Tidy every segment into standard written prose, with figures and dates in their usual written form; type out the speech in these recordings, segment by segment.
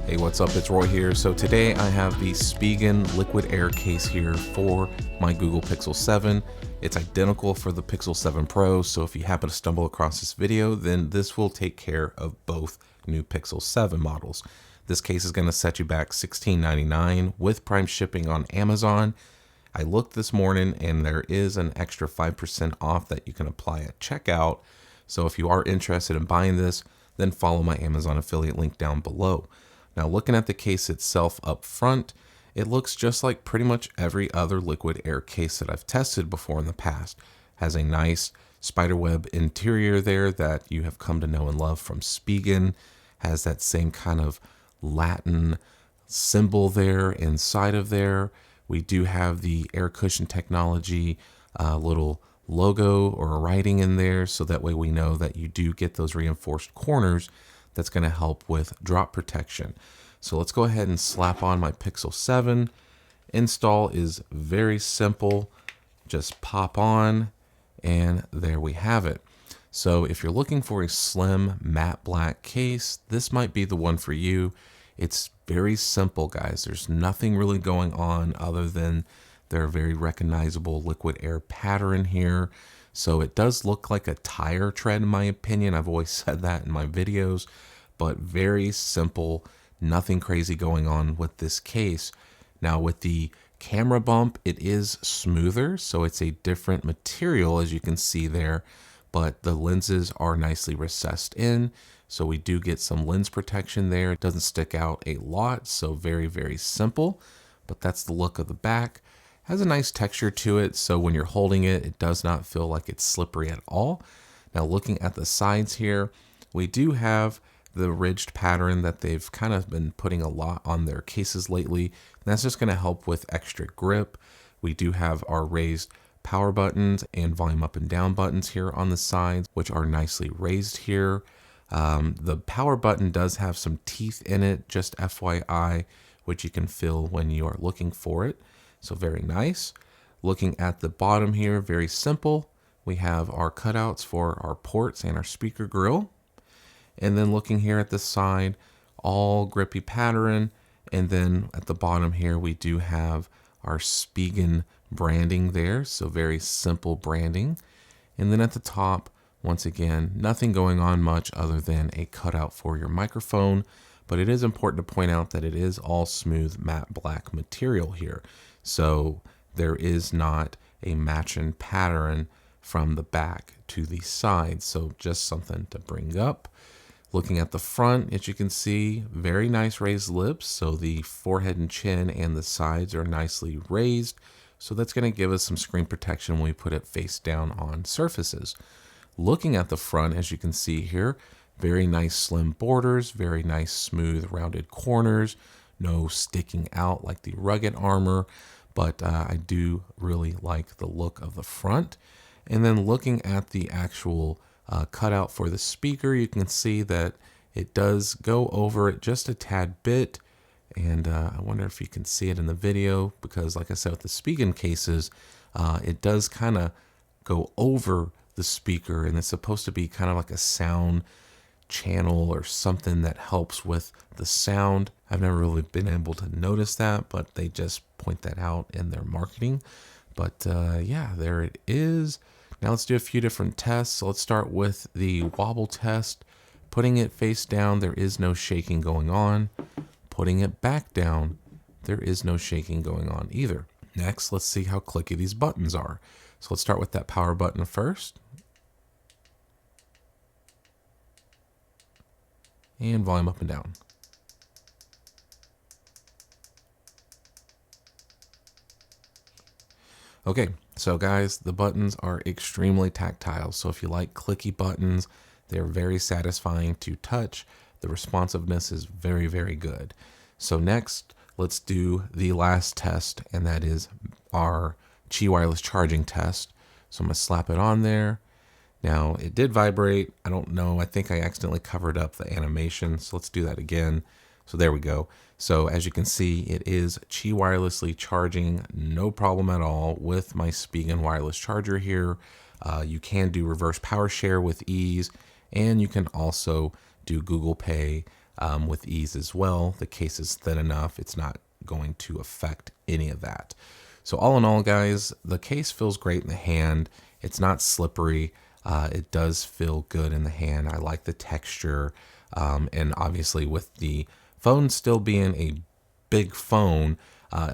Hey, what's up? It's Roy here. So today I have the Spigen liquid air case here for my Google Pixel 7. It's identical for the Pixel 7 Pro, so if you happen to stumble across this video, then this will take care of both new Pixel 7 models. This case is going to set you back $16.99 with Prime shipping on Amazon. I looked this morning and there is an extra 5% off that you can apply at checkout. So if you are interested in buying this, then follow my Amazon affiliate link down below. Now, looking at the case itself up front, it looks just like pretty much every other liquid air case that I've tested before in the past. Has a nice spiderweb interior there that you have come to know and love from Spigen. Has that same kind of Latin symbol there inside of there. We do have the air cushion technology little logo or writing in there, so that way we know that you do get those reinforced corners. That's going to help with drop protection. So let's go ahead and slap on my Pixel 7. Install is very simple. Just pop on and there we have it. So if you're looking for a slim matte black case, this might be the one for you. It's very simple, guys. There's nothing really going on other than their very recognizable liquid air pattern here. So it does look like a tire tread in my opinion. I've always said that in my videos, but very simple, nothing crazy going on with this case. Now with the camera bump, it is smoother, so it's a different material as you can see there, but the lenses are nicely recessed in. So we do get some lens protection there. It doesn't stick out a lot, so very, very simple, but that's the look of the back. Has a nice texture to it, so when you're holding it, it does not feel like it's slippery at all. Now looking at the sides here, we do have the ridged pattern that they've kind of been putting a lot on their cases lately. And that's just going to help with extra grip. We do have our raised power buttons and volume up and down buttons here on the sides, which are nicely raised here. The power button does have some teeth in it, just FYI, which you can feel when you are looking for it. So very nice. Looking at the bottom here, very simple. We have our cutouts for our ports and our speaker grill. And then looking here at the side, all grippy pattern. And then at the bottom here, we do have our Spigen branding there. So very simple branding. And then at the top, once again, nothing going on much other than a cutout for your microphone. But it is important to point out that it is all smooth matte black material here. So there is not a matching pattern from the back to the side. So just something to bring up. Looking at the front, as you can see, very nice raised lips. So the forehead and chin and the sides are nicely raised. So that's going to give us some screen protection when we put it face down on surfaces. Looking at the front, as you can see here, very nice slim borders, very nice smooth rounded corners, no sticking out like the rugged armor, but I do really like the look of the front. And then looking at the actual cutout for the speaker, you can see that it does go over it just a tad bit. And I wonder if you can see it in the video, because like I said, with the Spigen cases, it does kind of go over the speaker, and it's supposed to be kind of like a sound channel or something that helps with the sound. I've never really been able to notice that, but they just point that out in their marketing. But yeah, there it is. Now let's do a few different tests. So let's start with the wobble test. Putting it face down, there is no shaking going on. Putting it back down, there is no shaking going on either. Next, let's see how clicky these buttons are. So let's start with that power button first. And volume up and down. Okay, so guys, the buttons are extremely tactile. So if you like clicky buttons, they're very satisfying to touch. The responsiveness is very, very good. So next, let's do the last test, and that is our Qi wireless charging test. So I'm gonna slap it on there. Now it did vibrate. I don't know, I think I accidentally covered up the animation. So let's do that again. So there we go. So as you can see, it is Qi wirelessly charging, no problem at all with my Spigen wireless charger here. You can do reverse power share with ease, and you can also do Google Pay with ease as well. The case is thin enough, it's not going to affect any of that. So all in all, guys, the case feels great in the hand. It's not slippery. It does feel good in the hand. I like the texture. And obviously with the phone still being a big phone,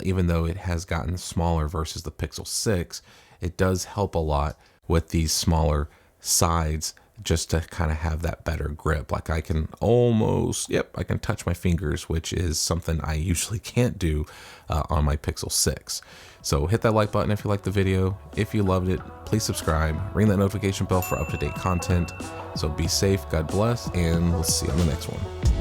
even though it has gotten smaller versus the Pixel 6, it does help a lot with these smaller sides just to kind of have that better grip. Like I can almost, I can touch my fingers, which is something I usually can't do on my Pixel 6. So hit that like button if you liked the video. If you loved it, please subscribe, ring that notification bell for up-to-date content. So be safe, God bless, and we'll see you on the next one.